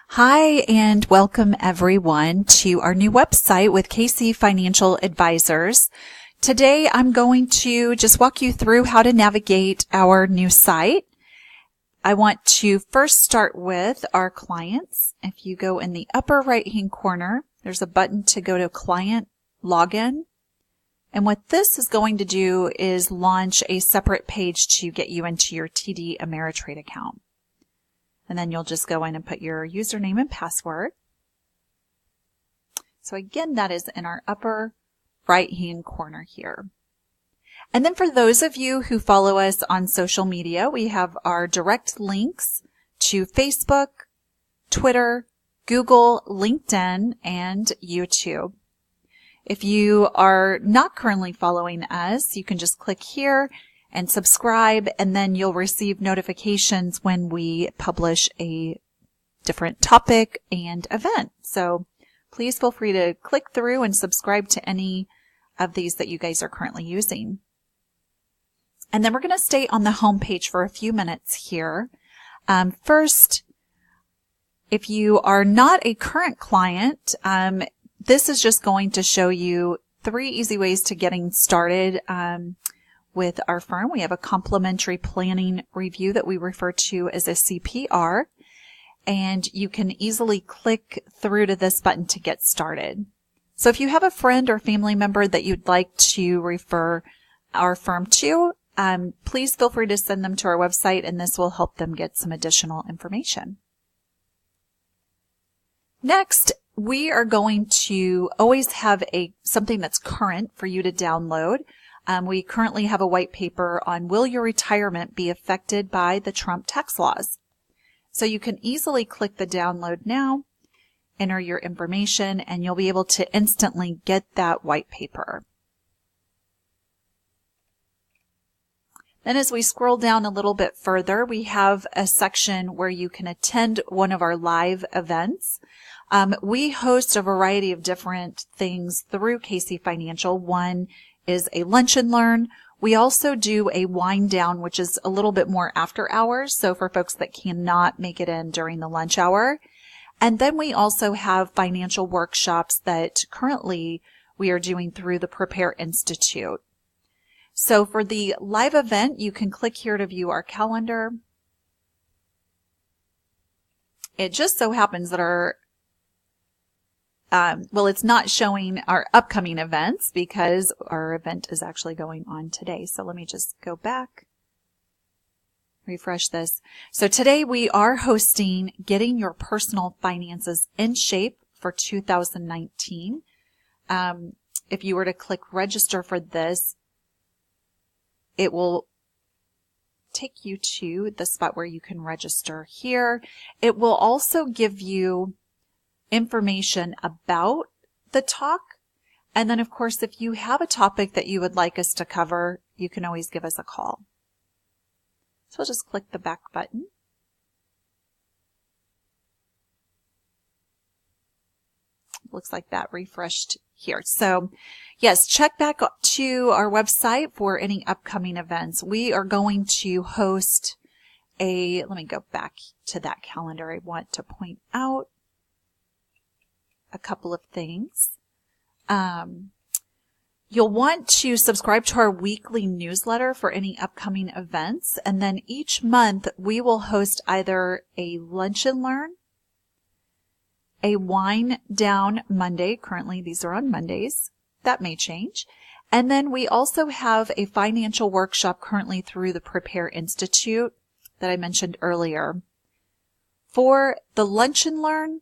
Hi, and welcome everyone to our new website with KC Financial Advisors. Today, I'm going to just walk you through how to navigate our new site. I want to first start with our clients. If you go in the upper right-hand corner, there's a button to go to Client Login. And what this is going to do is launch a separate page to get you into your TD Ameritrade account. And then you'll just go in and put your username and password. So again, that is in our upper right-hand corner here. And then for those of you who follow us on social media, we have our direct links to Facebook, Twitter, Google, LinkedIn, and YouTube. If you are not currently following us, you can just click here and subscribe, and then you'll receive notifications when we publish a different topic and event. So please feel free to click through and subscribe to any of these that you guys are currently using. And then we're going to stay on the home page for a few minutes here. First, if you are not a current client, this is just going to show you 3 easy ways to getting started with our firm. We have a complimentary planning review that we refer to as a CPR, and you can easily click through to this button to get started. So if you have a friend or family member that you'd like to refer our firm to, please feel free to send them to our website, and this will help them get some additional information. Next, we are going to always have something that's current for you to download. We currently have a white paper on will your retirement be affected by the Trump tax laws? So you can easily click the download now, enter your information, and you'll be able to instantly get that white paper. Then as we scroll down a little bit further, we have a section where you can attend one of our live events. We host a variety of different things through KC Financial. One is a lunch and learn. We also do a wind down, which is a little bit more after hours. So for folks that cannot make it in during the lunch hour. And then we also have financial workshops that currently we are doing through the Prepare Institute. So for the live event, you can click here to view our calendar. It just so happens that it's not showing our upcoming events because our event is actually going on today. So let me just go back, refresh this. So today we are hosting Getting Your Personal Finances in Shape for 2019. If you were to click register for this, it will take you to the spot where you can register here. It will also give you information about the talk. And then, of course, if you have a topic that you would like us to cover, you can always give us a call. So we'll just click the back button. Looks like that refreshed here. So yes, check back to our website for any upcoming events. We are going to host let me go back to that calendar. I want to point out a couple of things. You'll want to subscribe to our weekly newsletter for any upcoming events. And then each month we will host either a lunch and learn, a wind down Monday. Currently these are on Mondays. That may change. And then we also have a financial workshop currently through the Prepare Institute that I mentioned earlier. For the lunch and learn,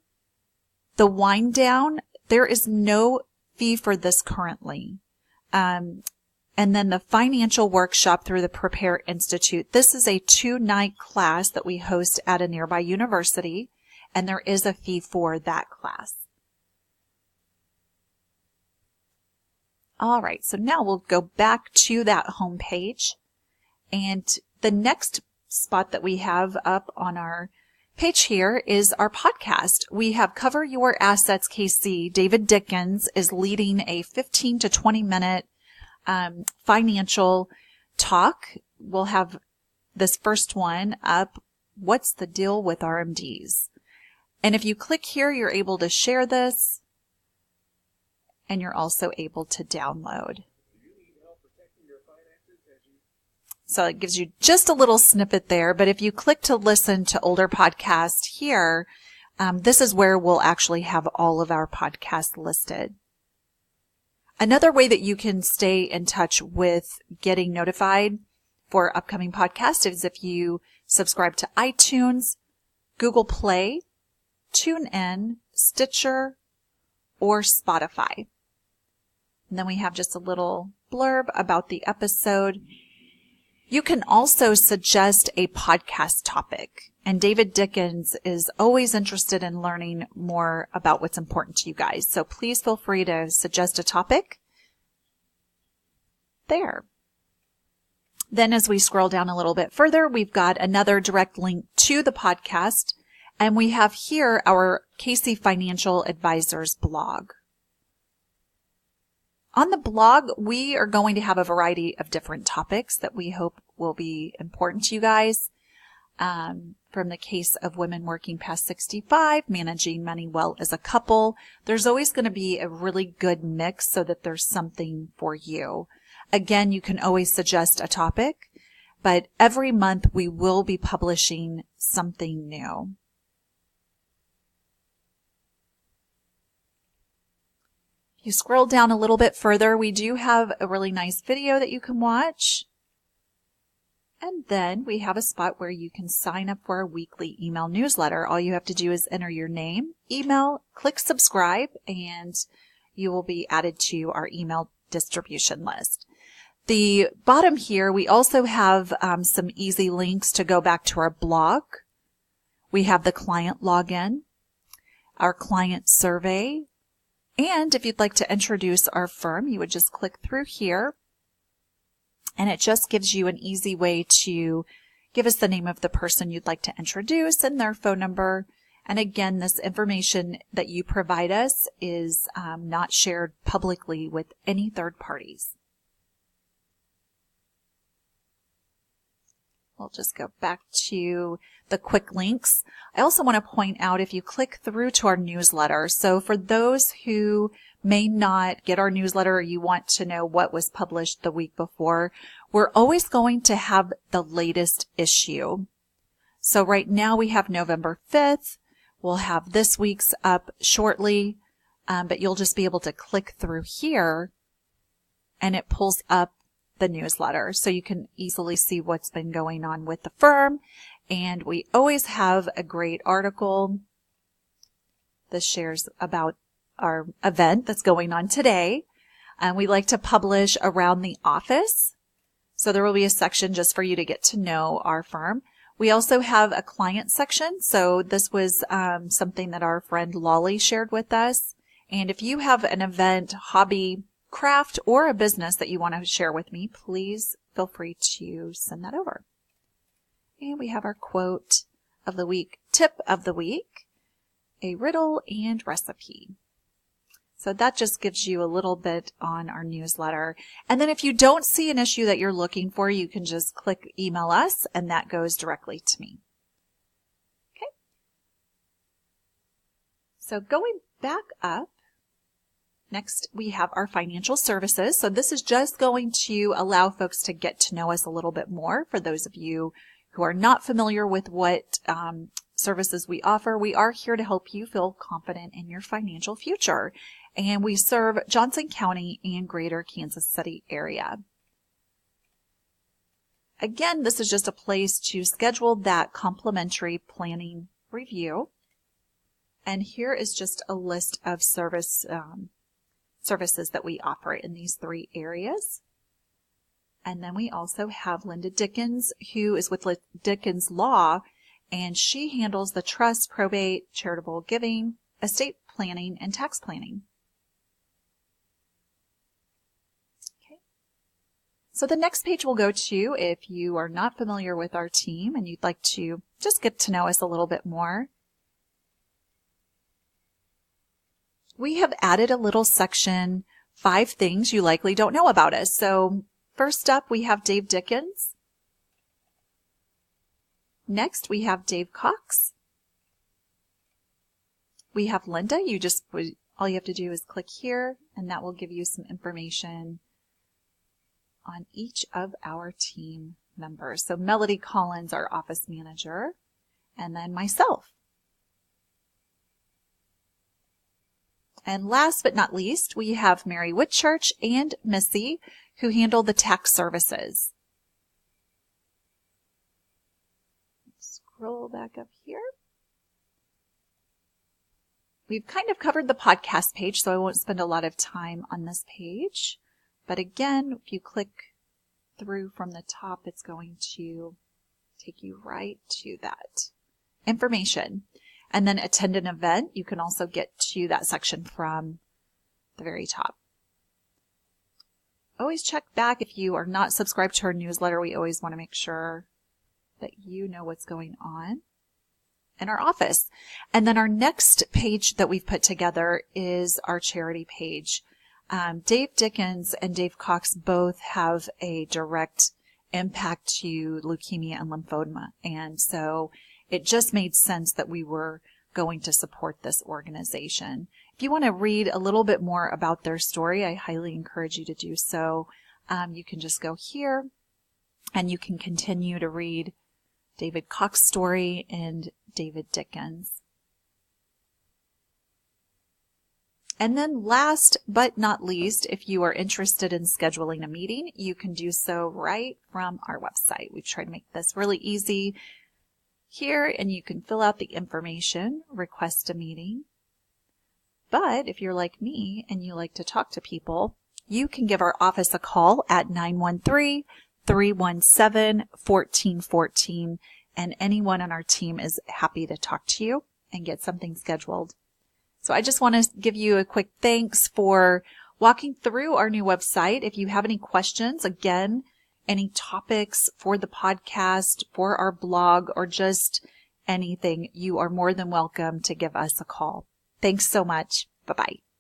the wind down, there is no fee for this currently. And then the financial workshop through the Prepare Institute. This is a 2-night class that we host at a nearby university, and there is a fee for that class. All right, so now we'll go back to that home page. And the next spot that we have up on our page here is our podcast. We have Cover Your Assets KC. David Dickens is leading a 15 to 20 minute financial talk. We'll have this first one up. What's the deal with RMDs? And if you click here, you're able to share this, and you're also able to download. So it gives you just a little snippet there, but if you click to listen to older podcasts here, this is where we'll actually have all of our podcasts listed. Another way that you can stay in touch with getting notified for upcoming podcasts is if you subscribe to iTunes, Google Play, TuneIn, Stitcher, or Spotify. And then we have just a little blurb about the episode. You can also suggest a podcast topic, and David Dickens is always interested in learning more about what's important to you guys. So please feel free to suggest a topic there. Then as we scroll down a little bit further, we've got another direct link to the podcast, and we have here our Casey Financial Advisors blog. On the blog, we are going to have a variety of different topics that we hope will be important to you guys. From the case of women working past 65, managing money well as a couple. There's always going to be a really good mix so that there's something for you. Again, you can always suggest a topic, but every month we will be publishing something new. You scroll down a little bit further, we do have a really nice video that you can watch. And then we have a spot where you can sign up for our weekly email newsletter. All you have to do is enter your name, email, click subscribe, and you will be added to our email distribution list. The bottom here, we also have some easy links to go back to our blog. We have the client login, our client survey, and if you'd like to introduce our firm, you would just click through here, and it just gives you an easy way to give us the name of the person you'd like to introduce and their phone number. And again, this information that you provide us is not shared publicly with any third parties. We'll just go back to the quick links. I also want to point out if you click through to our newsletter. So for those who may not get our newsletter or you want to know what was published the week before, we're always going to have the latest issue. So right now we have November 5th. We'll have this week's up shortly, but you'll just be able to click through here and it pulls up the newsletter. So you can easily see what's been going on with the firm. And we always have a great article. This shares about our event that's going on today. And we like to publish around the office. So there will be a section just for you to get to know our firm. We also have a client section. So this was something that our friend Lolly shared with us. And if you have an event, hobby, craft, or a business that you want to share with me, please feel free to send that over. And we have our quote of the week, tip of the week, a riddle, and recipe. So that just gives you a little bit on our newsletter. And then if you don't see an issue that you're looking for, you can just click email us and that goes directly to me. Okay. So going back up, next we have our financial services. So this is just going to allow folks to get to know us a little bit more. For those of you who are not familiar with what services we offer, we are here to help you feel confident in your financial future. And we serve Johnson County and Greater Kansas City area. Again, this is just a place to schedule that complimentary planning review. And here is just a list of services that we offer in these three areas. And then we also have Linda Dickens, who is with Dickens Law, and she handles the trust, probate, charitable giving, estate planning, and tax planning. Okay. So the next page we'll go to, if you are not familiar with our team and you'd like to just get to know us a little bit more, we have added a little section, 5 things you likely don't know about us. So first up, we have Dave Dickens. Next, we have Dave Cox. we have Linda. All you have to do is click here, and that will give you some information on each of our team members. So Melody Collins, our office manager, and then myself. And last but not least, we have Mary Whitchurch and Missy, who handle the tax services. Scroll back up here. We've kind of covered the podcast page, so I won't spend a lot of time on this page. But again, if you click through from the top, it's going to take you right to that information. And then attend an event. You can also get to that section from the very top. Always check back if you are not subscribed to our newsletter. We always want to make sure that you know what's going on in our office. And then our next page that we've put together is our charity page. Dave Dickens and Dave Cox both have a direct impact to leukemia and lymphoma. And so it just made sense that we were going to support this organization. If you want to read a little bit more about their story, I highly encourage you to do so. You can just go here and you can continue to read David Cox's story and David Dickens. And then last but not least, if you are interested in scheduling a meeting, you can do so right from our website. We've tried to make this really easy here, and you can fill out the information, request a meeting. But if you're like me and you like to talk to people, you can give our office a call at 913-317-1414, and anyone on our team is happy to talk to you and get something scheduled. So I just want to give you a quick thanks for walking through our new website. If you have any questions, again, any topics for the podcast, for our blog, or just anything, you are more than welcome to give us a call. Thanks so much. Bye-bye.